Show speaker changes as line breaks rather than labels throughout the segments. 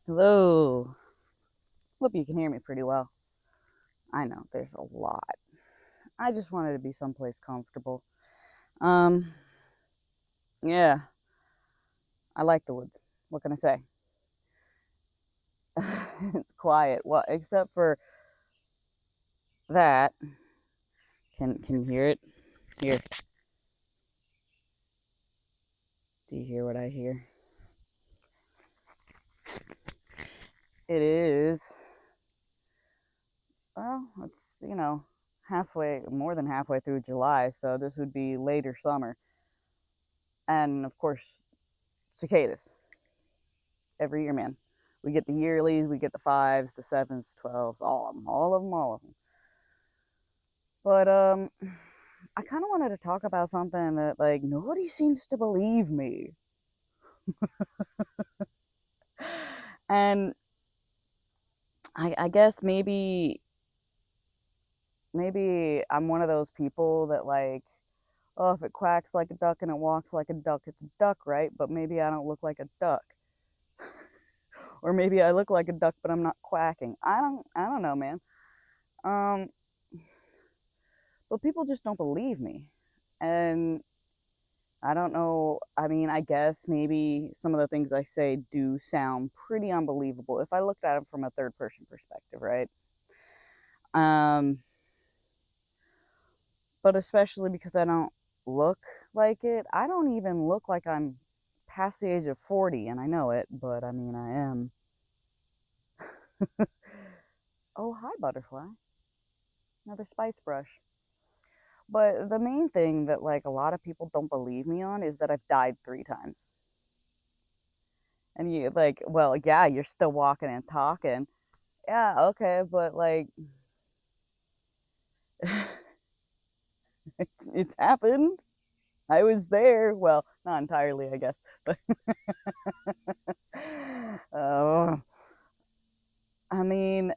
Hello. Hope you can hear me pretty well. I know there's a lot. I just wanted to be someplace comfortable. Um, yeah, I like the woods. What can I say? It's quiet. Well, except for that. Can you hear it? Here. Do you hear what I hear? It is. Well, it's halfway, more than halfway through July, so this would be later summer, and of course, cicadas every year, man. We get the yearlies, we get the fives, the sevens, 12s, all of them, all of them, all of them. But I kind of wanted to talk about something that like nobody seems to believe me, and I guess maybe I'm one of those people that like, oh, if it quacks like a duck and it walks like a duck, it's a duck, right? But maybe I don't look like a duck, or maybe I look like a duck but I'm not quacking. I don't know, man. Um, but people just don't believe me, and I don't know. I mean, I guess maybe some of the things I say do sound pretty unbelievable if I looked at them from a third person perspective, right? Um, but especially because I don't look like it. I don't even look like I'm past the age of 40, and I know it, but I mean, I am. Oh, hi, butterfly. Another spice brush. But the main thing that, like, a lot of people don't believe me on is that I've died 3 times. And you, like, well, yeah, you're still walking and talking. Yeah, okay, but like, it's happened. I was there. Well, not entirely, I guess, but uh, I mean,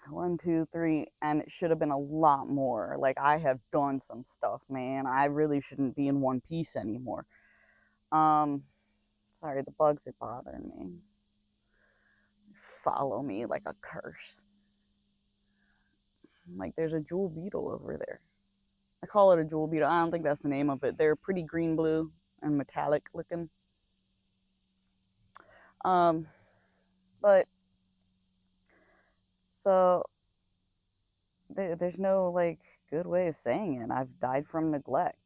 one, two, three, and it should have been a lot more. Like, I have done some stuff, man. I really shouldn't be in one piece anymore. Um, Sorry, the bugs are bothering me. Follow me like a curse. Like, there's a jewel beetle over there. I call it a jewel beetle. I don't think that's the name of it. They're pretty green blue and metallic looking. Um, but so there's no like good way of saying it. I've died from neglect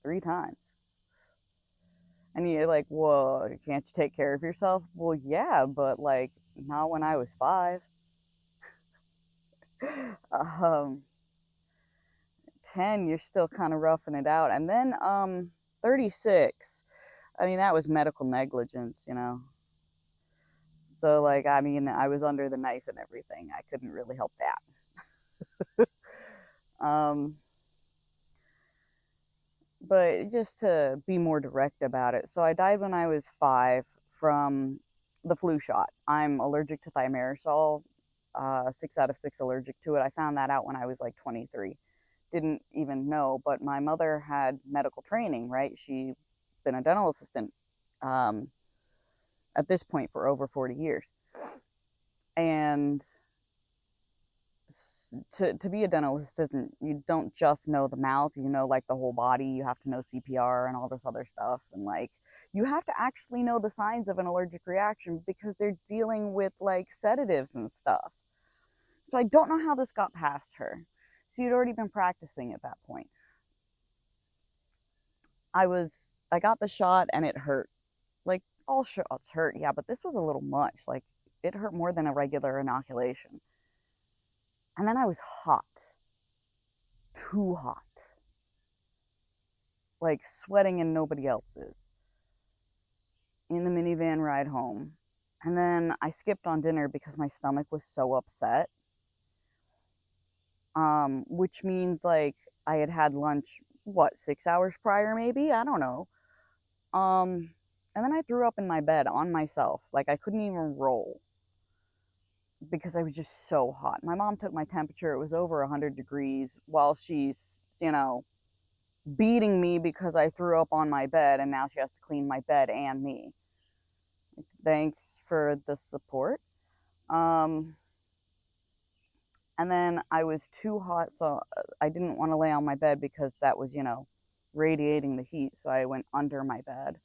3 times. And you're like, well, can't you take care of yourself? Well, yeah, but like not when I was 5. um, 10, you're still kind of roughing it out. And then 36, I mean, that was medical negligence. So, like, I mean, I was under the knife and everything. I couldn't really help that. But just to be more direct about it, so I died when I was 5 from the flu shot. I'm allergic to thimerosal, 6 out of 6 allergic to it. I found that out when I was like 23. Didn't even know, but my mother had medical training, right? She'd been a dental assistant um, at this point for over 40 years. And to be a dental assistant, you don't just know the mouth, you know, like the whole body. You have to know CPR and all this other stuff. And like, you have to actually know the signs of an allergic reaction because they're dealing with like sedatives and stuff. So I don't know how this got past her. She had already been practicing at that point. I got the shot and it hurt. Like, all shots hurt, yeah, but this was a little much. Like, it hurt more than a regular inoculation. And then I was hot, too hot, like sweating and nobody else is in the minivan ride home. And then I skipped on dinner because my stomach was so upset. Which means like I had had lunch, what, 6 hours prior, maybe? I don't know. Um, and then I threw up in my bed on myself. Like, I couldn't even roll because I was just so hot. My mom took my temperature. It was over 100 degrees while she's beating me because I threw up on my bed, and now she has to clean my bed and me. Thanks for the support. Um, and then I was too hot, so I didn't want to lay on my bed because that was, radiating the heat. So I went under my bed.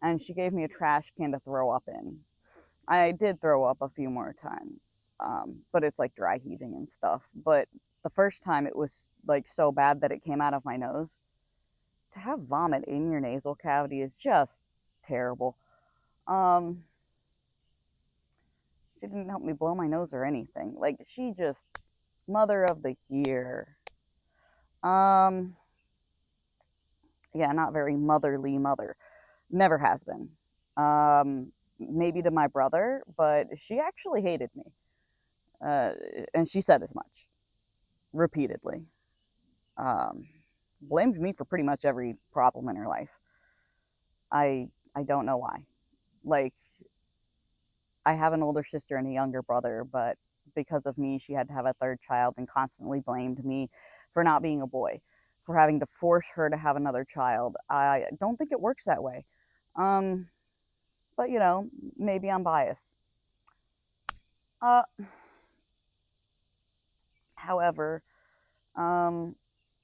And she gave me a trash can to throw up in. I did throw up a few more times, but it's like dry heaving and stuff. But the first time it was like so bad that it came out of my nose. To have vomit in your nasal cavity is just terrible. Um, she didn't help me blow my nose or anything. Like, she just, mother of the year. Um, yeah, not very motherly mother. Never has been. Maybe to my brother, but she actually hated me. Uh, and she said as much repeatedly. Um, Blamed me for pretty much every problem in her life. I don't know why. Like, I have an older sister and a younger brother, but because of me, she had to have a third child and constantly blamed me for not being a boy, for having to force her to have another child. I don't think it works that way. Um, but maybe I'm biased. Uh, However, um,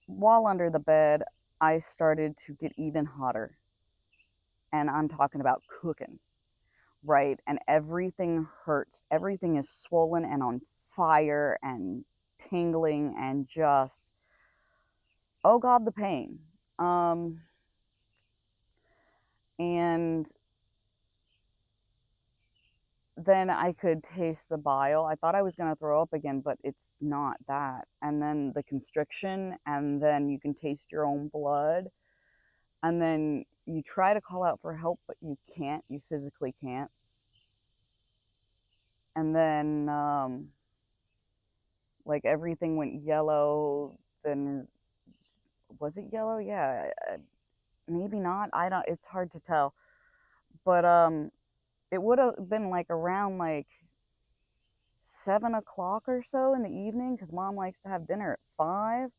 while under the bed, I started to get even hotter. And I'm talking about cooking, right? And everything hurts. Everything is swollen and on fire and tingling and just, oh God, the pain. And then I could taste the bile. I thought I was going to throw up again, but it's not that. And then the constriction, and then you can taste your own blood. And then you try to call out for help, but you can't. You physically can't. And then, like, everything went yellow. Then, was it yellow? Yeah, maybe not. I don't. It's hard to tell. But it would have been like around like 7 o'clock or so in the evening because mom likes to have dinner at 5.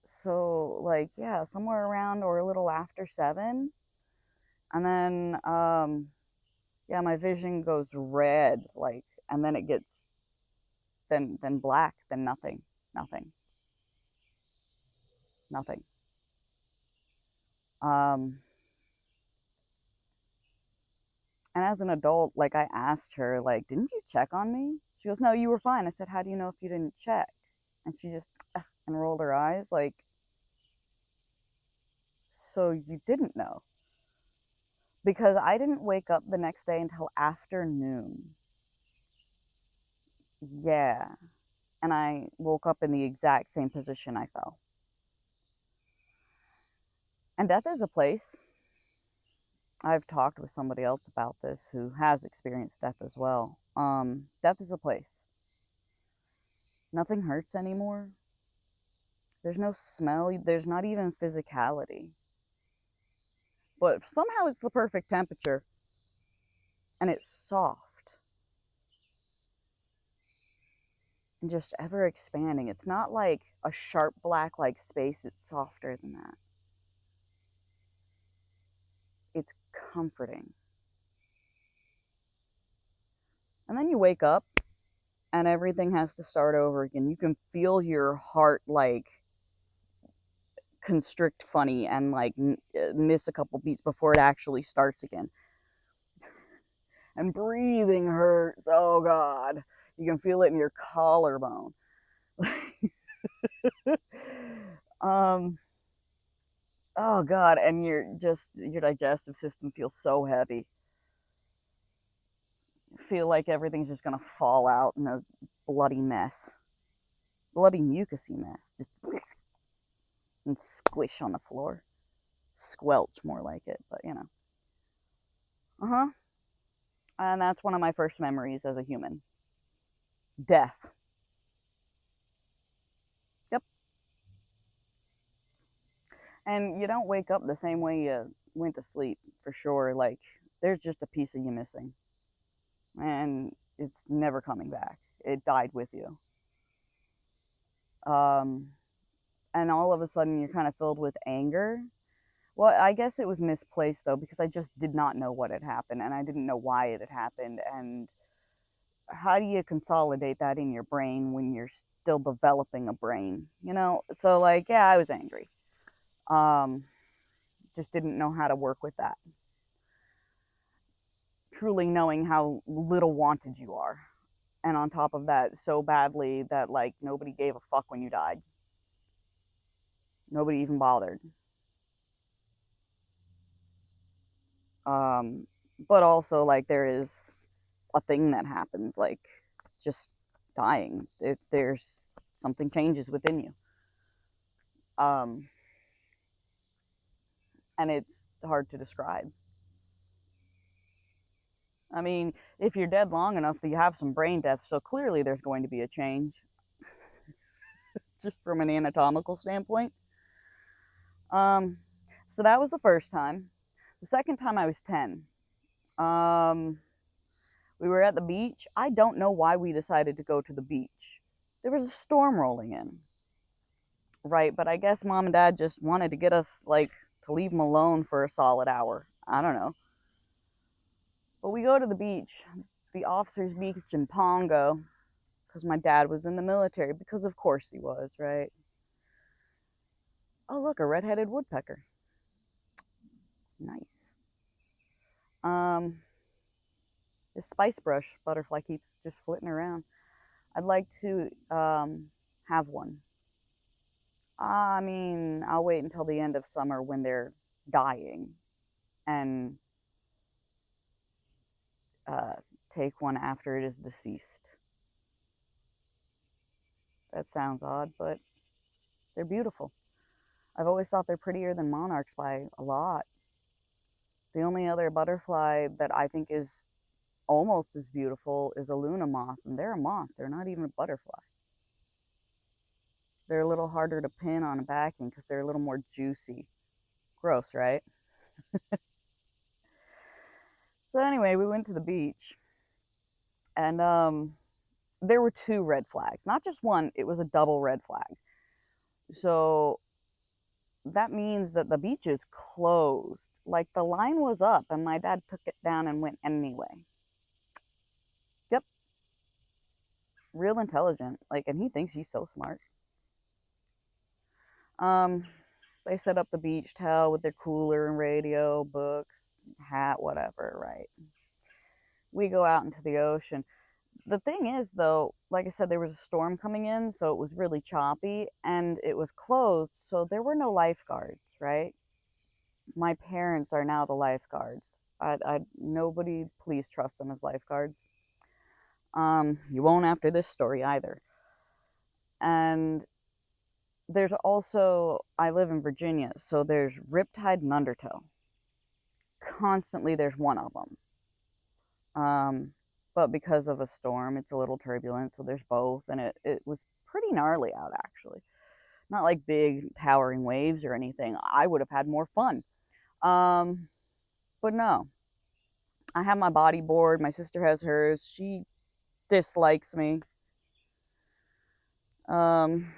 So, like, yeah, somewhere around or a little after 7. And then, yeah, my vision goes red, like, and then it gets then black, then nothing, nothing, nothing. Um, and as an adult, like, I asked her, like, didn't you check on me? She goes, no, you were fine. I said, how do you know if you didn't check? And she just and rolled her eyes, like, so you didn't know? Because I didn't wake up the next day until afternoon. Yeah. And I woke up in the exact same position I fell. And death is a place. I've talked with somebody else about this who has experienced death as well. Death is a place. Nothing hurts anymore. There's no smell. There's not even physicality. But somehow it's the perfect temperature. And it's soft. And just ever expanding. It's not like a sharp black like space. It's softer than that. It's comforting. And then you wake up and everything has to start over again. You can feel your heart like constrict funny and like miss a couple beats before it actually starts again. And breathing hurts. Oh God. You can feel it in your collarbone. um oh God, and your digestive system feels so heavy. You feel like everything's just gonna fall out in a bloody mess. Bloody mucousy mess. Just and squish on the floor. Squelch, more like it, but Uh huh. And that's one of my first memories as a human. Death. Yep. And you don't wake up the same way you went to sleep, for sure. Like, there's just a piece of you missing. And it's never coming back. It died with you. Um, and all of a sudden, you're kind of filled with anger. Well, I guess it was misplaced though, because I just did not know what had happened and I didn't know why it had happened. And how do you consolidate that in your brain when you're still developing a brain, you know? So, like, yeah, I was angry. Um, just didn't know how to work with that. Truly knowing how little wanted you are. And on top of that, so badly that, like, nobody gave a fuck when you died. Nobody even bothered. Um, but also, like, there is a thing that happens, like, just dying. There's something changes within you. Um, and it's hard to describe. I mean, if you're dead long enough, you have some brain death, so clearly there's going to be a change, just from an anatomical standpoint. Um, so that was the first time. The second time I was 10. Um, we were at the beach. I don't know why we decided to go to the beach. There was a storm rolling in, right? But I guess mom and dad just wanted to get us, like, to leave them alone for a solid hour. I don't know. But we go to the beach, the officers' beach in Pongo, because my dad was in the military, because of course he was, right? Oh, look, a red-headed woodpecker. Nice. Um, this spice brush butterfly keeps just flitting around. I'd like to have one. I mean, I'll wait until the end of summer when they're dying and uh, take one after it is deceased. That sounds odd, but they're beautiful. I've always thought they're prettier than monarchs by a lot. The only other butterfly that I think is almost as beautiful is a Luna moth, and they're a moth. They're not even a butterfly. They're a little harder to pin on a backing because they're a little more juicy. Gross, right? So anyway, we went to the beach, and there were two red flags. Not just one, it was a double red flag. So that means that the beach is closed. Like, the line was up, and my dad took it down and went anyway. Yep, real intelligent. Like, and he thinks he's so smart. Um, they set up the beach towel with their cooler and radio, books, hat, whatever, right? We go out into the ocean. The thing is, though, like I said, there was a storm coming in, so it was really choppy and it was closed, so there were no lifeguards, right? My parents are now the lifeguards. Nobody, please trust them as lifeguards. You won't after this story either. And there's also, I live in Virginia, so there's Riptide and Undertow. Constantly there's one of them. But because of a storm, it's a little turbulent, so there's both, and it was pretty gnarly out, actually. Not like big towering waves or anything. I would have had more fun. Um, but no. I have my body board, my sister has hers. She dislikes me. Um,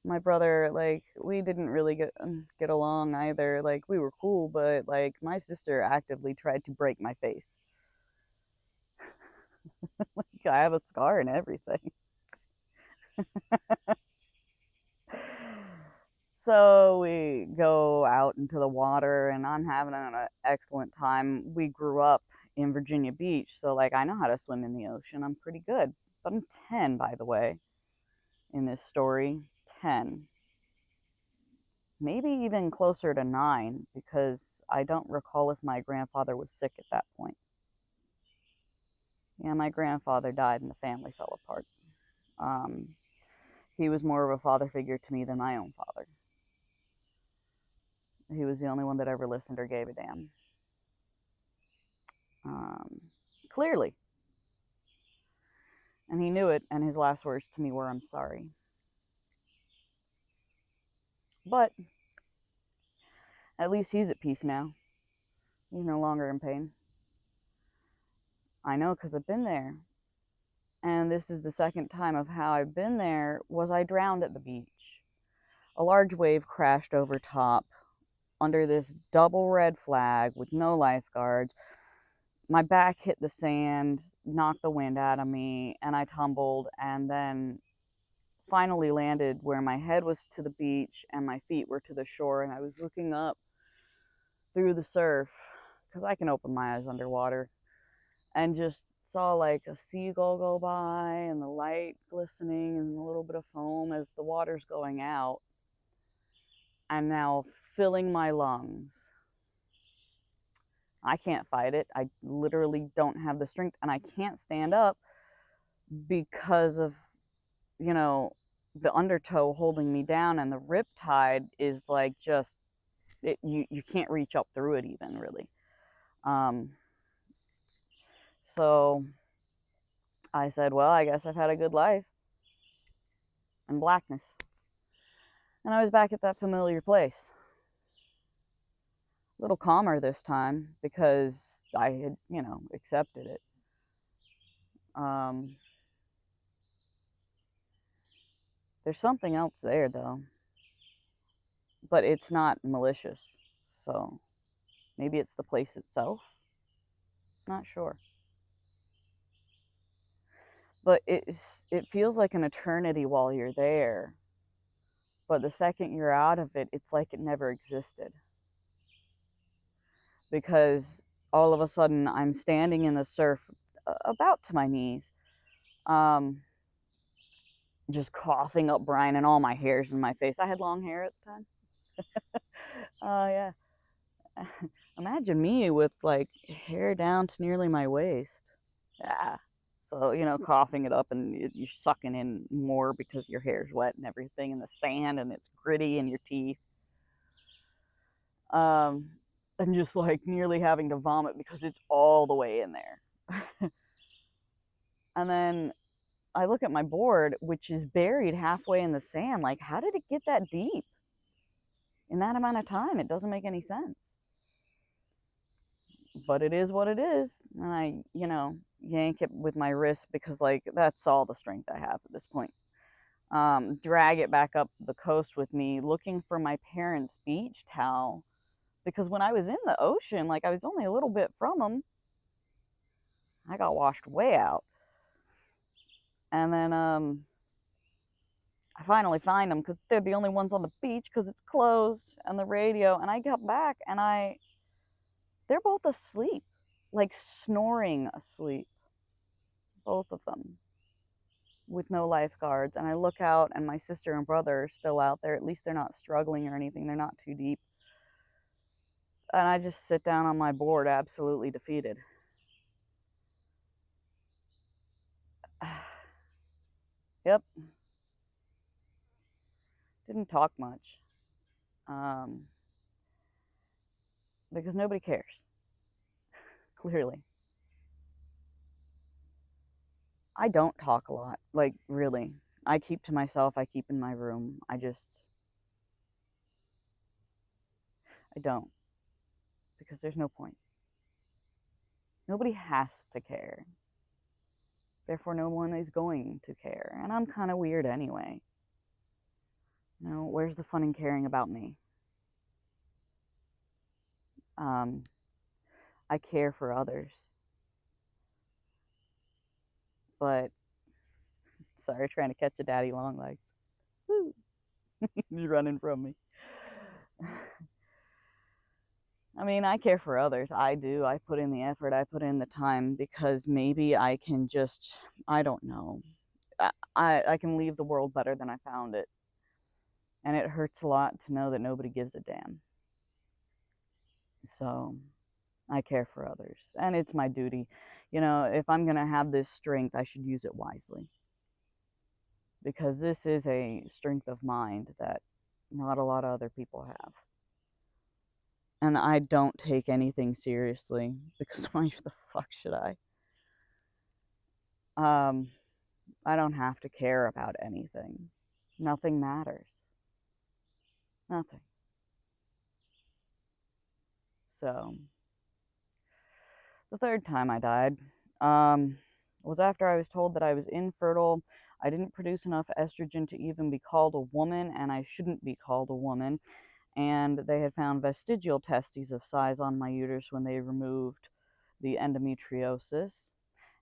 my brother, like, we didn't really get along either. Like, we were cool, but like my sister actively tried to break my face. Like, I have a scar and everything. So we go out into the water and I'm having an excellent time. We grew up in Virginia Beach, so like I know how to swim in the ocean. I'm pretty good. But I'm 10, by the way, in this story. 10. Maybe even closer to 9, because I don't recall if my grandfather was sick at that point. Yeah, my grandfather died and the family fell apart. Um, he was more of a father figure to me than my own father. He was the only one that ever listened or gave a damn. Um, Clearly. And he knew it, and his last words to me were, "I'm sorry." But at least he's at peace now. He's no longer in pain. I know, because I've been there. And this is the second time of how I've been there. Was I drowned at the beach. A large wave crashed over top. under this double red flag with no lifeguards. My back hit the sand, knocked the wind out of me, and I tumbled, and then finally landed where my head was to the beach and my feet were to the shore, and I was looking up through the surf because I can open my eyes underwater, and just saw like a seagull go by and the light glistening and a little bit of foam as the water's going out and now filling my lungs. I can't fight it. I literally don't have the strength, and I can't stand up because of, you know, the undertow holding me down, and the rip tide is like just you can't reach up through it even really. Um, so I said, well, I guess I've had a good life in blackness. And I was back at that familiar place. A little calmer this time because I had, accepted it. There's something else there though, but it's not malicious. So maybe it's the place itself. Not sure. But it feels like an eternity while you're there. But the second you're out of it, it's like it never existed. Because all of a sudden I'm standing in the surf about to my knees, just coughing up brine and all my hair's in my face. I had long hair at the time. Yeah. Imagine me with like hair down to nearly my waist. Yeah. So, coughing it up and you're sucking in more because your hair's wet and everything, and the sand, and it's gritty in your teeth. And just like nearly having to vomit because it's all the way in there. And then I look at my board, which is buried halfway in the sand. Like, how did it get that deep in that amount of time? It doesn't make any sense. But it is what it is. And I, yank it with my wrist because, like, that's all the strength I have at this point. Drag it back up the coast with me, looking for my parents' beach towel. Because when I was in the ocean, like, I was only a little bit from them. I got washed way out. And then I finally find them because they're the only ones on the beach because it's closed, and the radio. And I got back and they're both asleep, like snoring asleep, both of them, with no lifeguards. And I look out and my sister and brother are still out there. At least they're not struggling or anything. They're not too deep. And I just sit down on my board, absolutely defeated. Yep. Didn't talk much. Because nobody cares. Clearly. I don't talk a lot. Like, really. I keep to myself. I keep in my room. I don't. Because there's no point. Nobody has to care. Therefore, no one is going to care. And I'm kind of weird anyway. Where's the fun in caring about me? I care for others. But, sorry, trying to catch a daddy long legs. Woo! You're running from me. I mean, I care for others. I do. I put in the effort. I put in the time because maybe I can just, I don't know. I can leave the world better than I found it. And it hurts a lot to know that nobody gives a damn. So I care for others. And it's my duty. If I'm going to have this strength, I should use it wisely. Because this is a strength of mind that not a lot of other people have. And I don't take anything seriously because why the fuck should I? I don't have to care about anything. Nothing matters. Nothing. So, the third time I died was after I was told that I was infertile. I didn't produce enough estrogen to even be called a woman, and I shouldn't be called a woman. and they had found vestigial testes of size on my uterus when they removed the endometriosis,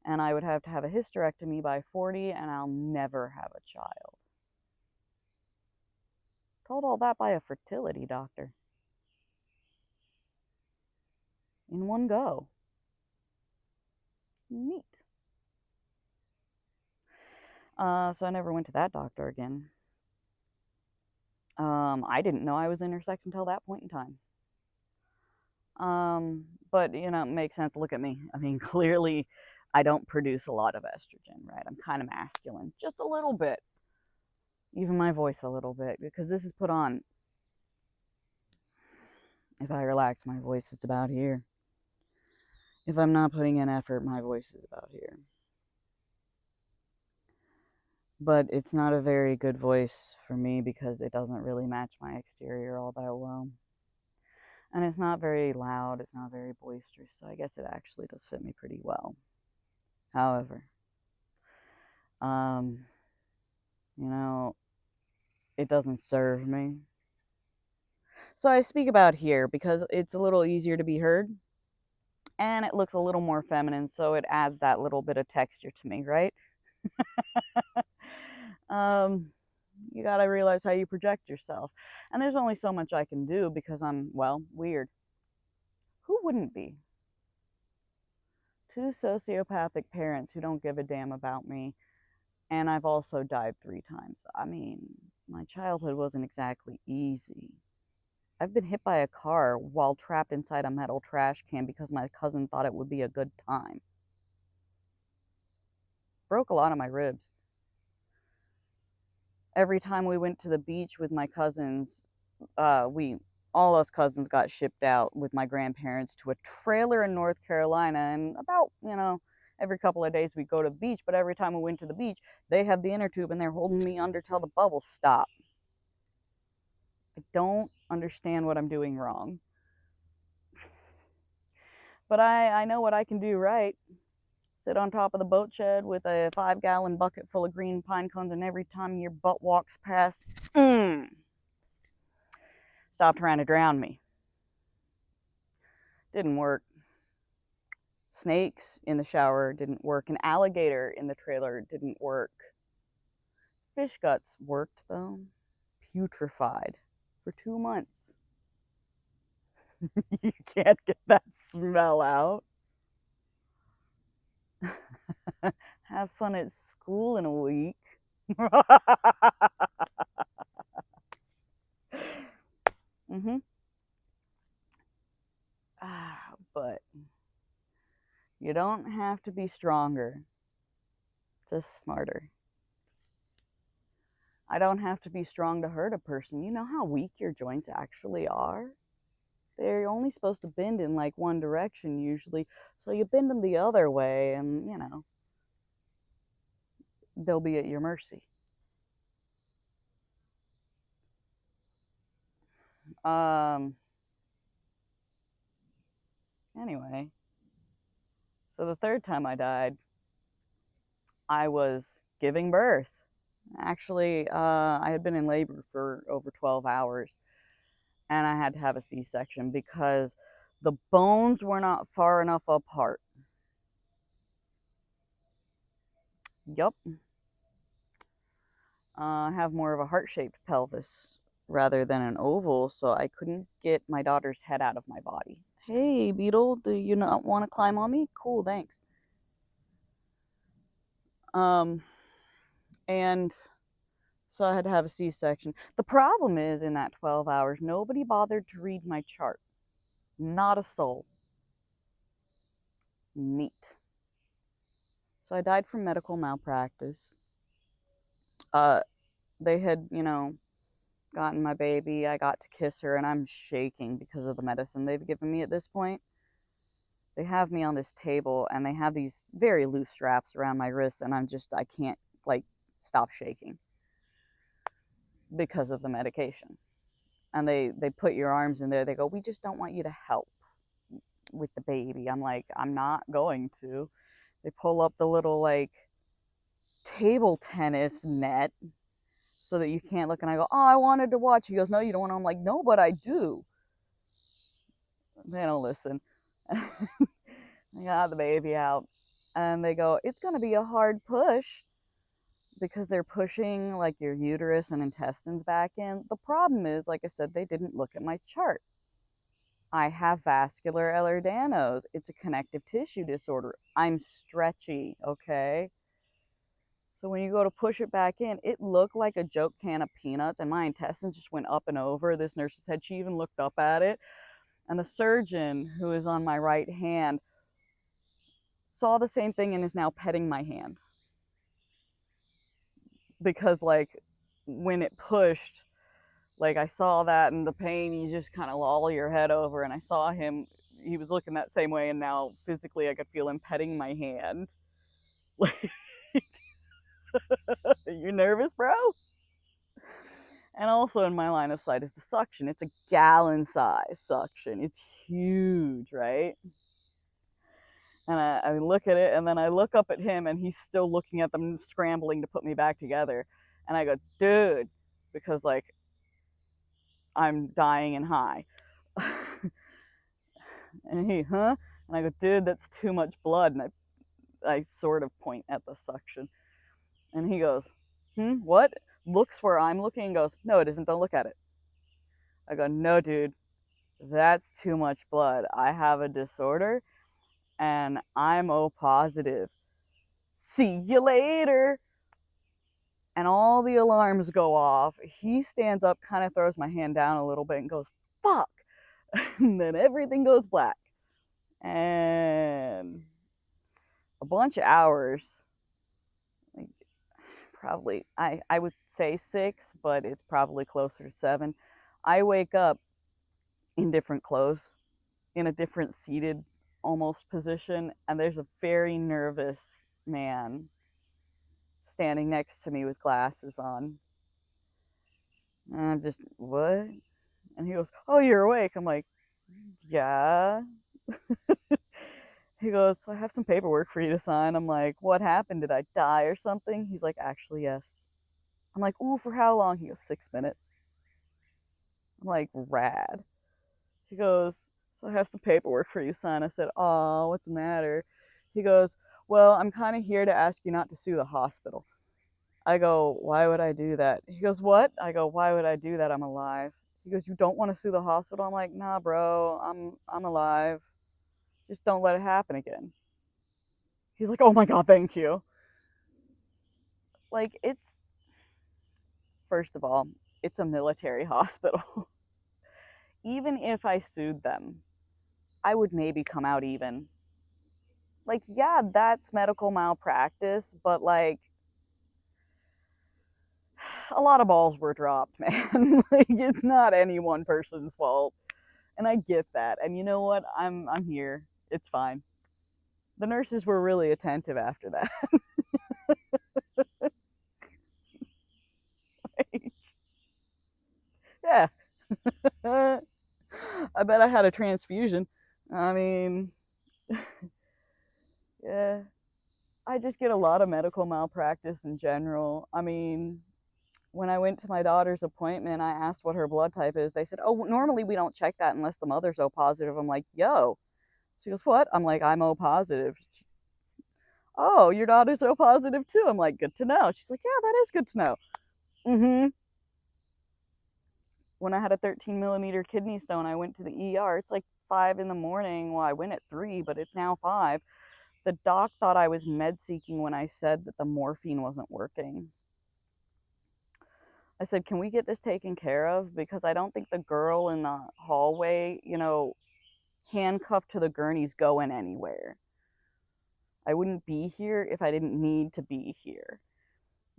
and I would have to have a hysterectomy by 40, and I'll never have a child. Told all that by a fertility doctor. In one go. Neat. So I never went to that doctor again. I didn't know I was intersex until that point in time. But, you know, it makes sense. Look at me. I mean, clearly I don't produce a lot of estrogen, right? I'm kind of masculine, just a little bit. Even my voice a little bit, because this is put on. If I relax, my voice is about here. If I'm not putting in effort, my voice is about here. But it's not a very good voice for me because it doesn't really match my exterior all that well. And it's not very loud, it's not very boisterous, so I guess it actually does fit me pretty well. However, you know, it doesn't serve me. So I speak about here because it's a little easier to be heard and it looks a little more feminine, so it adds that little bit of texture to me, right? You gotta realize how you project yourself. And there's only so much I can do because I'm, well, weird. Who wouldn't be? Two sociopathic parents who don't give a damn about me, and I've also died 3 times. I mean, my childhood wasn't exactly easy. I've been hit by a car while trapped inside a metal trash can because my cousin thought it would be a good time. Broke a lot of my ribs. Every time we went to the beach with my cousins, all us cousins got shipped out with my grandparents to a trailer in North Carolina, and about, every couple of days we'd go to the beach, but every time we went to the beach, they had the inner tube and they're holding me under till the bubbles stop. I don't understand what I'm doing wrong. But I know what I can do right. Sit on top of the boat shed with a 5-gallon bucket full of green pine cones, and every time your butt walks past, stop trying to drown me. Didn't work. Snakes in the shower didn't work. An alligator in the trailer didn't work. Fish guts worked, though. Putrefied for 2 months. You can't get that smell out. Have fun at school in a week. But you don't have to be stronger, just smarter. I don't have to be strong to hurt a person. You know how weak your joints actually are? They're only supposed to bend in like one direction usually, so you bend them the other way and, they'll be at your mercy. Anyway, so the 3rd time I died, I was giving birth. Actually, I had been in labor for over 12 hours, and I had to have a C-section because the bones were not far enough apart. Yup. I have more of a heart-shaped pelvis rather than an oval, so I couldn't get my daughter's head out of my body. Hey, Beetle, do you not want to climb on me? Cool, thanks. And so I had to have a C-section. The problem is, in that 12 hours, nobody bothered to read my chart. Not a soul. Neat. So I died from medical malpractice. They had, gotten my baby. I got to kiss her, and I'm shaking because of the medicine they've given me at this point. They have me on this table, and they have these very loose straps around my wrists, and I can't, stop shaking because of the medication. And they put your arms in there. They go, we just don't want you to help with the baby. I'm like, I'm not going to. They pull up the little, table tennis net so that you can't look. And I go, oh, I wanted to watch. He goes, no, you don't want to. I'm like, no, but I do. They don't listen. I got the baby out, and they go, it's going to be a hard push because they're pushing like your uterus and intestines back in. The problem is, like I said, they didn't look at my chart. I have vascular Ehlers-Danlos. It's a connective tissue disorder. I'm stretchy, okay? So when you go to push it back in, it looked like a joke can of peanuts, and my intestines just went up and over. This nurse said she even looked up at it. And the surgeon, who is on my right hand, saw the same thing and is now petting my hand. Because, like, when it pushed, like, I saw that and the pain, you just kind of loll your head over. And I saw him, he was looking that same way, and now physically I could feel him petting my hand. Like, are you nervous, bro? And also in my line of sight is the suction. It's a gallon size suction. It's huge, right? And I look at it, and then I look up at him, and he's still looking at them, scrambling to put me back together. And I go, dude, because, like, I'm dying and high. And he, huh? And I go, dude, that's too much blood. And I sort of point at the suction. And he goes, what? Looks where I'm looking and goes, no, it isn't. Don't look at it. I go, no, dude, that's too much blood. I have a disorder, and I'm O positive. See you later. And all the alarms go off. He stands up, kind of throws my hand down a little bit and goes, fuck. And then everything goes black. And a bunch of hours, like, probably, I would say 6, but it's probably closer to 7. I wake up in different clothes, in a different seated almost position, and there's a very nervous man standing next to me with glasses on. And I'm just, what? And he goes, oh, you're awake. I'm like, yeah. He goes, so I have some paperwork for you to sign. I'm like, what happened? Did I die or something? He's like, actually, yes. I'm like, ooh, for how long? He goes, 6 minutes. I'm like, rad. He goes, so I have some paperwork for you to sign. I said, oh, what's the matter? He goes, well, I'm kind of here to ask you not to sue the hospital. I go, why would I do that? He goes, what? I go, why would I do that? I'm alive. He goes, you don't want to sue the hospital? I'm like, nah, bro, I'm alive. Just don't let it happen again. He's like, oh my God, thank you. Like, it's, first of all, it's a military hospital. Even if I sued them, I would maybe come out even. Like, yeah, that's medical malpractice, but, like, a lot of balls were dropped, man. Like, it's not any one person's fault. And I get that. And you know what? I'm here. It's fine. The nurses were really attentive after that. Like, yeah. I bet I had a transfusion. I mean, yeah. I just get a lot of medical malpractice in general. I mean, when I went to my daughter's appointment, I asked what her blood type is. They said, oh, normally we don't check that unless the mother's O positive. I'm like, yo. She goes, what? I'm like, I'm O positive. Oh, your daughter's O positive too. I'm like, good to know. She's like, yeah, that is good to know. Mm-hmm. When I had a 13 millimeter kidney stone, I went to the ER. It's like 5 in the morning. Well, I went at 3, but it's now 5. The doc thought I was med seeking when I said that the morphine wasn't working. I said, can we get this taken care of? Because I don't think the girl in the hallway, handcuffed to the gurney's going anywhere. I wouldn't be here if I didn't need to be here.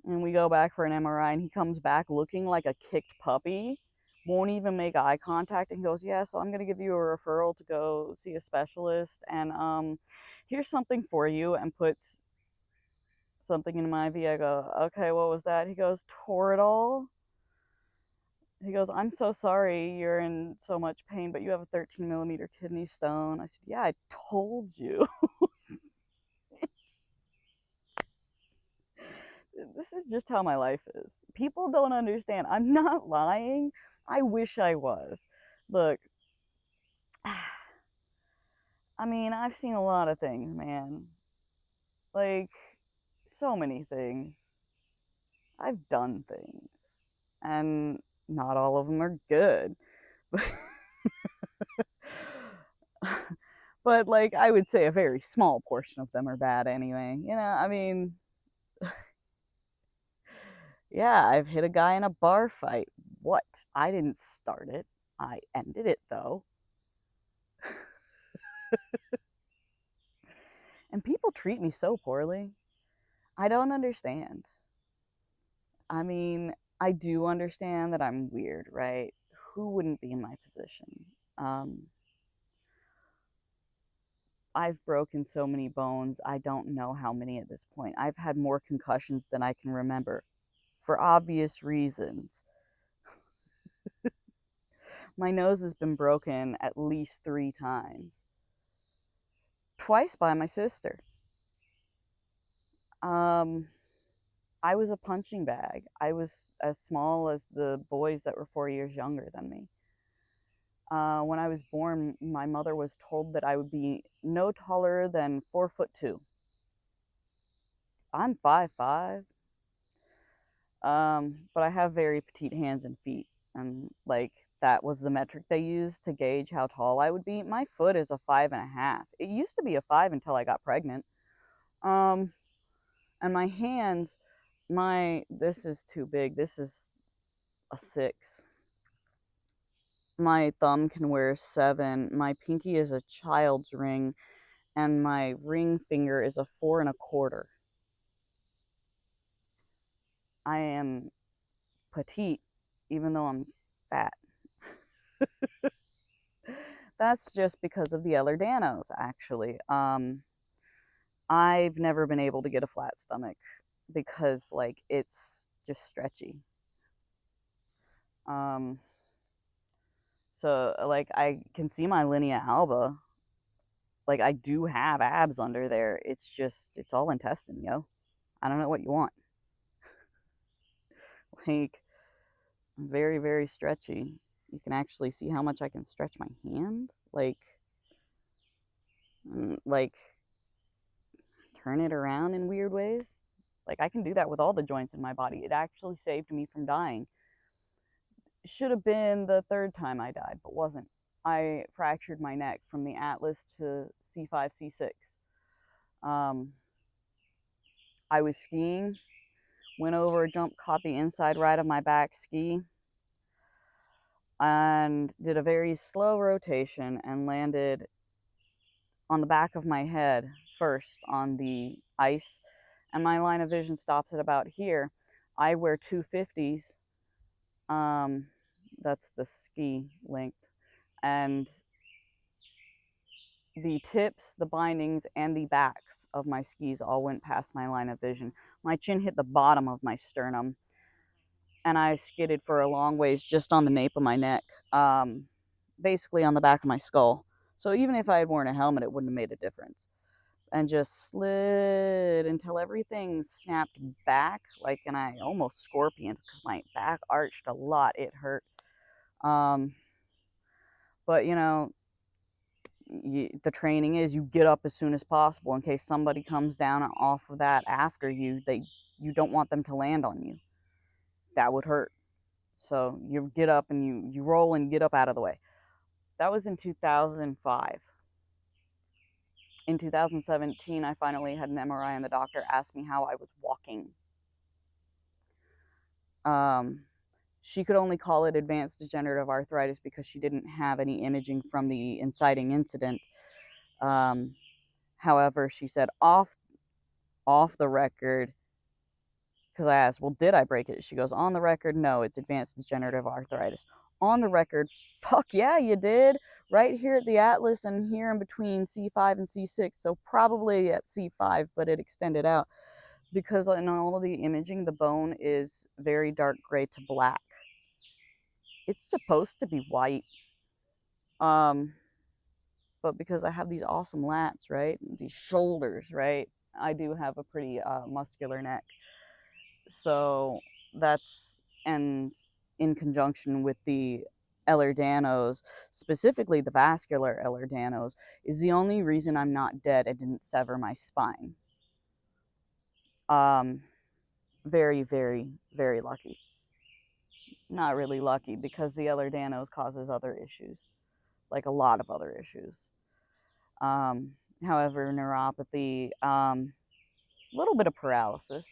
And we go back for an MRI, and he comes back looking like a kicked puppy, won't even make eye contact, and goes, yeah, so I'm going to give you a referral to go see a specialist, and here's something for you, and puts something in my IV. I go, okay, what was that? He goes, Toradol. He goes, I'm so sorry you're in so much pain, but you have a 13 millimeter kidney stone. I said, yeah, I told you. this is just how my life is. People don't understand. I'm not lying. I wish I was. Look, I mean, I've seen a lot of things, man. Like, so many things. I've done things. And not all of them are good. But, like, I would say a very small portion of them are bad anyway. You know, I mean, yeah, I've hit a guy in a bar fight. What? I didn't start it. I ended it, though. And people treat me so poorly. I don't understand. I mean, I do understand that I'm weird, right? Who wouldn't be in my position? Um, I've broken so many bones. I don't know how many at this point. I've had more concussions than I can remember for obvious reasons. My nose has been broken at least 3 times, twice by my sister. Um, I was a punching bag. I was as small as the boys that were 4 years younger than me. When I was born, my mother was told that I would be no taller than 4'2". I'm 5'5". But I have very petite hands and feet, and like that was the metric they used to gauge how tall I would be. My foot is a 5.5. It used to be a 5 until I got pregnant. Um, and my hands, this is too big. This is a 6. My thumb can wear a 7. My pinky is a child's ring, and my ring finger is a 4 1/4. I am petite, even though I'm fat. That's just because of the Ehlers-Danlos, actually. I've never been able to get a flat stomach because, like, it's just stretchy. Um, so, like, I can see my linea alba. Like, I do have abs under there. It's all intestine, yo. I don't know what you want. Like, very, very stretchy. You can actually see how much I can stretch my hand. Like turn it around in weird ways. Like, I can do that with all the joints in my body. It actually saved me from dying. Should have been the 3rd time I died, but wasn't. I fractured my neck from the Atlas to C5, C6. I was skiing, went over a jump, caught the inside right of my back ski, and did a very slow rotation and landed on the back of my head first on the ice, and my line of vision stops at about here. I wear 250s. That's the ski length, and the tips, the bindings, and the backs of my skis all went past my line of vision. My chin hit the bottom of my sternum, and I skidded for a long ways just on the nape of my neck, basically on the back of my skull. So even if I had worn a helmet, it wouldn't have made a difference. And just slid until everything snapped back, like, and I almost scorpioned because my back arched a lot. It hurt. But you know, the training is you get up as soon as possible in case somebody comes down off of that after you. You don't want them to land on you. That would hurt. So you get up and you roll and get up out of the way. That was in 2005. In 2017, I finally had an MRI, and the doctor asked me how I was walking. She could only call it advanced degenerative arthritis because she didn't have any imaging from the inciting incident. However, she said off the record, because I asked, well, did I break it? She goes, on the record, no, it's advanced degenerative arthritis. On the record, fuck yeah, you did. Right here at the Atlas and here in between C5 and C6. So probably at C5, but it extended out. Because in all of the imaging, the bone is very dark gray to black. It's supposed to be white. But because I have these awesome lats, right? These shoulders, right? I do have a pretty muscular neck. So that's, and in conjunction with the Ehlers-Danlos, specifically the vascular Ehlers-Danlos, is the only reason I'm not dead. I didn't sever my spine. Um, very, very, very lucky. Not really lucky, because the Ehlers-Danlos causes other issues, like a lot of other issues. Um, However, neuropathy, a little bit of paralysis.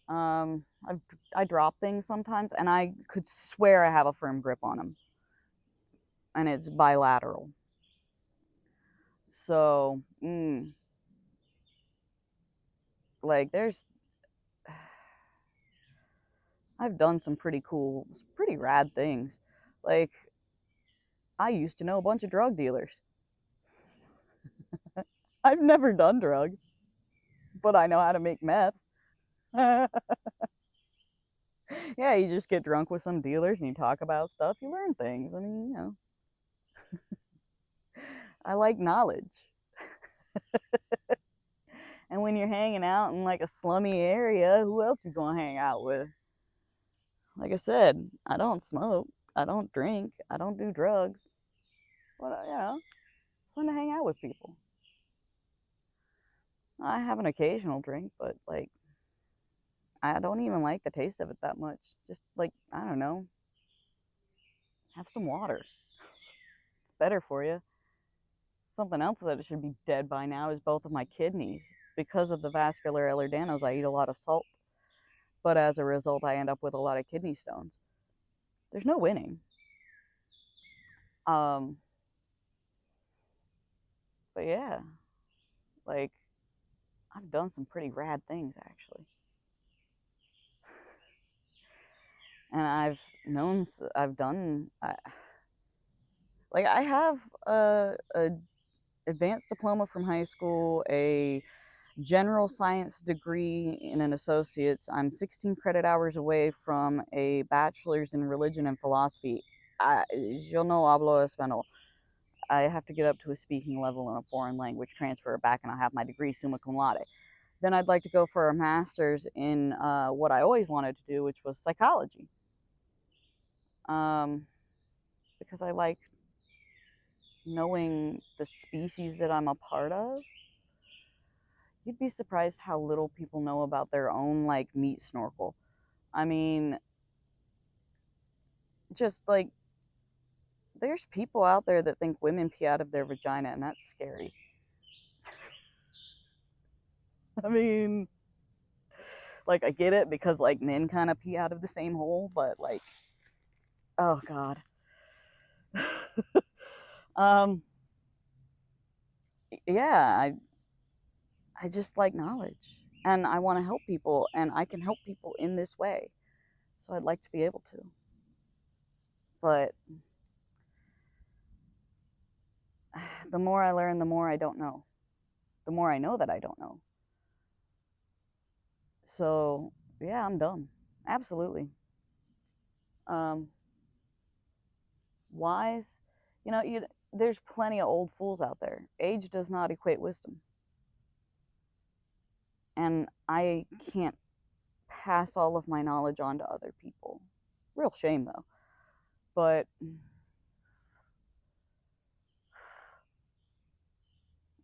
I drop things sometimes, and I could swear I have a firm grip on them, and it's bilateral. So, like, I've done some pretty cool, pretty rad things. Like, I used to know a bunch of drug dealers. I've never done drugs, but I know how to make meth. Yeah, you just get drunk with some dealers and you talk about stuff, you learn things. I mean, I like knowledge. And when you're hanging out in like a slummy area, who else you gonna hang out with? Like I said, I don't smoke, I don't drink, I don't do drugs. But it's fun to hang out with people. I have an occasional drink, but like I don't even like the taste of it that much. Just like, I don't know, have some water. It's better for you. Something else that should be dead by now is both of my kidneys. Because of the vascular Ehlers-Danlos, I eat a lot of salt. But as a result, I end up with a lot of kidney stones. There's no winning. Um, but yeah, like, I've done some pretty rad things, actually. And I've done, like, I have a advanced diploma from high school, a general science degree, in an associate's. I'm 16 credit hours away from a bachelor's in religion and philosophy. Yo no hablo español. I have to get up to a speaking level in a foreign language, transfer it back, and I'll have my degree summa cum laude. Then I'd like to go for a master's in what I always wanted to do, which was psychology. Um, because I like knowing the species that I'm a part of. You'd be surprised how little people know about their own, like, meat snorkel. I mean, just like, there's people out there that think women pee out of their vagina, and that's scary. I mean, like, I get it because, like, men kind of pee out of the same hole, but, like, oh god. um, yeah, I just like knowledge, and I want to help people, and I can help people in this way. So I'd like to be able to. But the more I learn, the more I don't know. The more I know that I don't know. So, yeah, I'm dumb. Absolutely. Um, Wise, there's plenty of old fools out there. Age does not equate wisdom. And I can't pass all of my knowledge on to other people. Real shame, though. But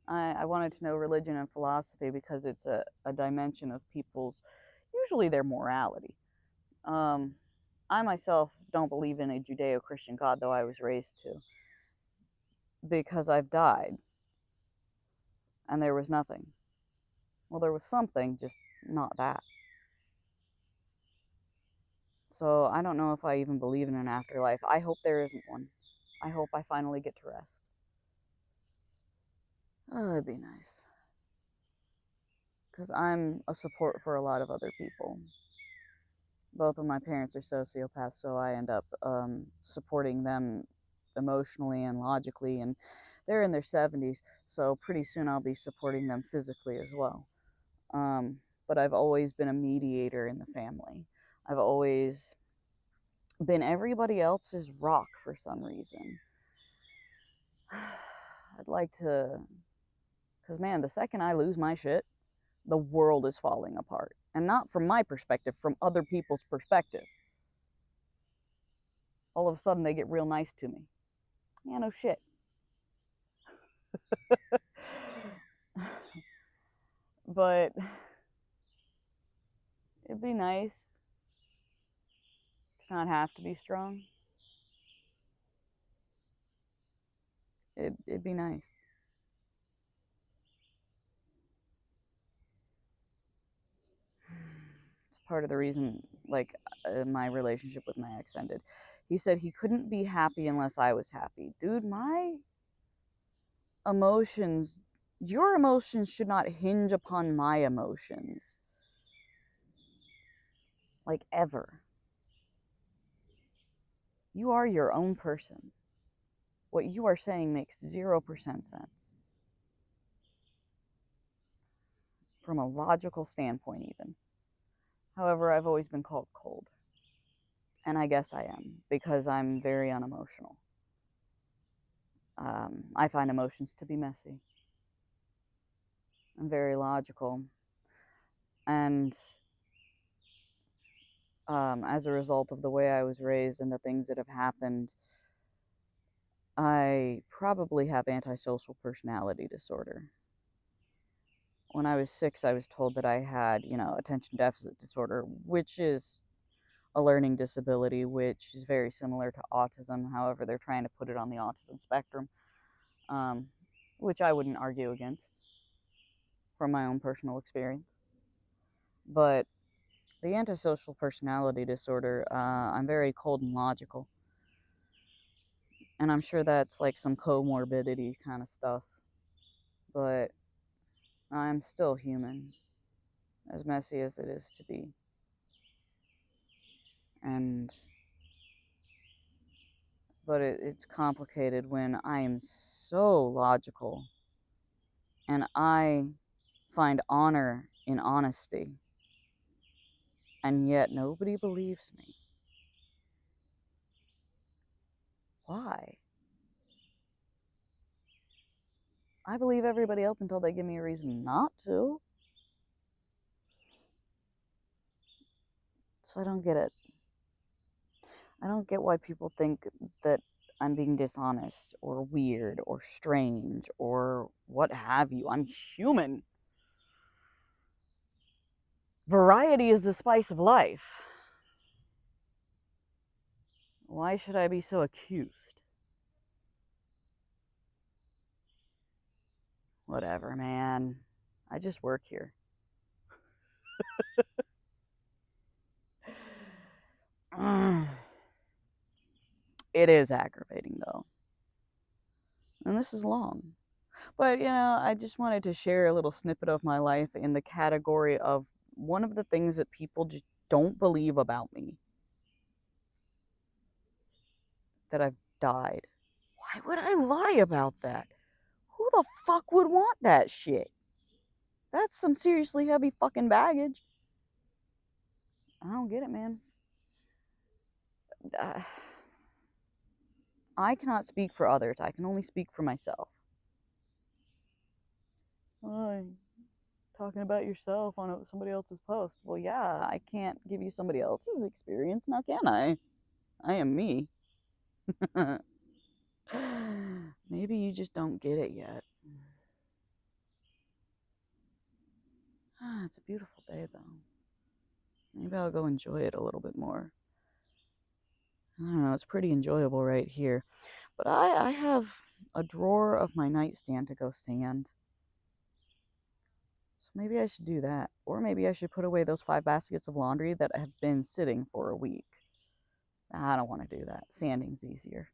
I wanted to know religion and philosophy because it's a dimension of people's, usually their morality. Um, I myself don't believe in a Judeo Christian God, though I was raised to, because I've died and there was nothing. Well, there was something, just not that. So I don't know if I even believe in an afterlife. I hope there isn't one. I hope I finally get to rest. Oh, that'd be nice. Because I'm a support for a lot of other people. Both of my parents are sociopaths, so I end up supporting them emotionally and logically, and they're in their 70s, so pretty soon I'll be supporting them physically as well. But I've always been a mediator in the family. I've always been everybody else's rock for some reason. I'd like to, because man, the second I lose my shit, the world is falling apart. And not from my perspective, from other people's perspective. All of a sudden, they get real nice to me. Yeah, no shit. But it'd be nice to not have to be strong. It'd be nice. It's part of the reason, like, my relationship with my ex ended. He said he couldn't be happy unless I was happy. Dude, my emotions, your emotions should not hinge upon my emotions. Like, ever. You are your own person. What you are saying makes 0% sense. From a logical standpoint, even. However, I've always been called cold. And I guess I am, because I'm very unemotional. I find emotions to be messy. I'm very logical. And as a result of the way I was raised and the things that have happened, I probably have antisocial personality disorder. When I was 6, I was told that I had, attention deficit disorder, which is a learning disability, which is very similar to autism. However, they're trying to put it on the autism spectrum, which I wouldn't argue against from my own personal experience. But the antisocial personality disorder, I'm very cold and logical. And I'm sure that's like some comorbidity kind of stuff. But I'm still human, as messy as it is to be. But it's complicated when I am so logical and I find honor in honesty, and yet nobody believes me. Why? I believe everybody else until they give me a reason not to. So I don't get it. I don't get why people think that I'm being dishonest or weird or strange or what have you. I'm human. Variety is the spice of life. Why should I be so accused? Whatever, man. I just work here. It is aggravating, though. And this is long. But, I just wanted to share a little snippet of my life in the category of one of the things that people just don't believe about me. That I've died. Why would I lie about that? Who the fuck would want that shit? That's some seriously heavy fucking baggage. I don't get it, man. I cannot speak for others. I can only speak for myself. Oh, talking about yourself on somebody else's post. Well, yeah, I can't give you somebody else's experience, now can I? I am me. Maybe you just don't get it yet. It's a beautiful day, though. Maybe I'll go enjoy it a little bit more. I don't know, it's pretty enjoyable right here. But I have a drawer of my nightstand to go sand. So maybe I should do that. Or maybe I should put away those 5 baskets of laundry that have been sitting for a week. I don't want to do that. Sanding's easier.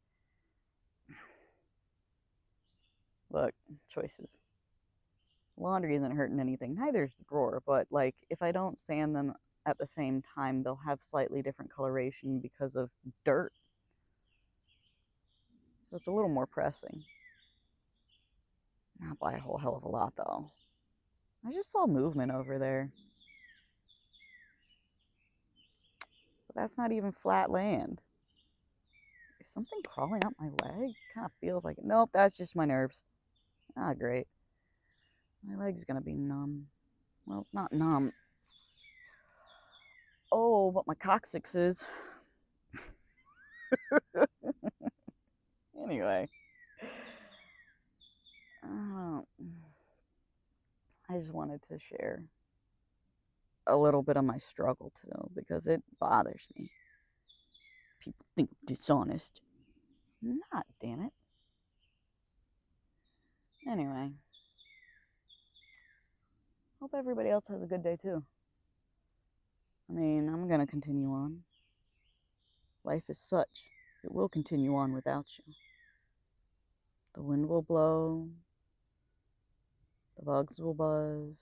Look, choices. Laundry isn't hurting anything. Neither is the drawer. But, like, if I don't sand them at the same time, they'll have slightly different coloration because of dirt. So it's a little more pressing. Not by a whole hell of a lot, though. I just saw movement over there. But that's not even flat land. Is something crawling up my leg? Kind of feels like it. Nope, that's just my nerves. Ah, great. My leg's gonna be numb. Well, it's not numb. Oh, but my coccyx is. Anyway. Uh, I just wanted to share a little bit of my struggle too, because it bothers me. People think I'm dishonest. I'm not, damn it. Anyway. Hope everybody else has a good day too. I mean, I'm gonna continue on. Life is such. It will continue on without you. The wind will blow. The bugs will buzz.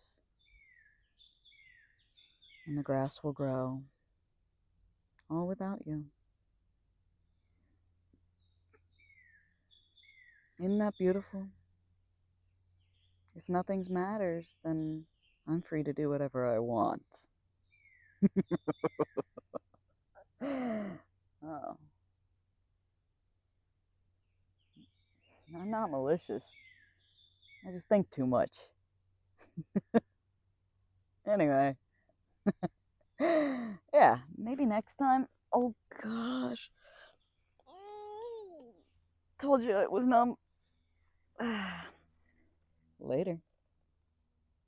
And the grass will grow. All without you. Isn't that beautiful? If nothing matters, then I'm free to do whatever I want. Oh. I'm not malicious. I just think too much. Anyway. Yeah, maybe next time. Oh gosh. Told you it was numb. Later.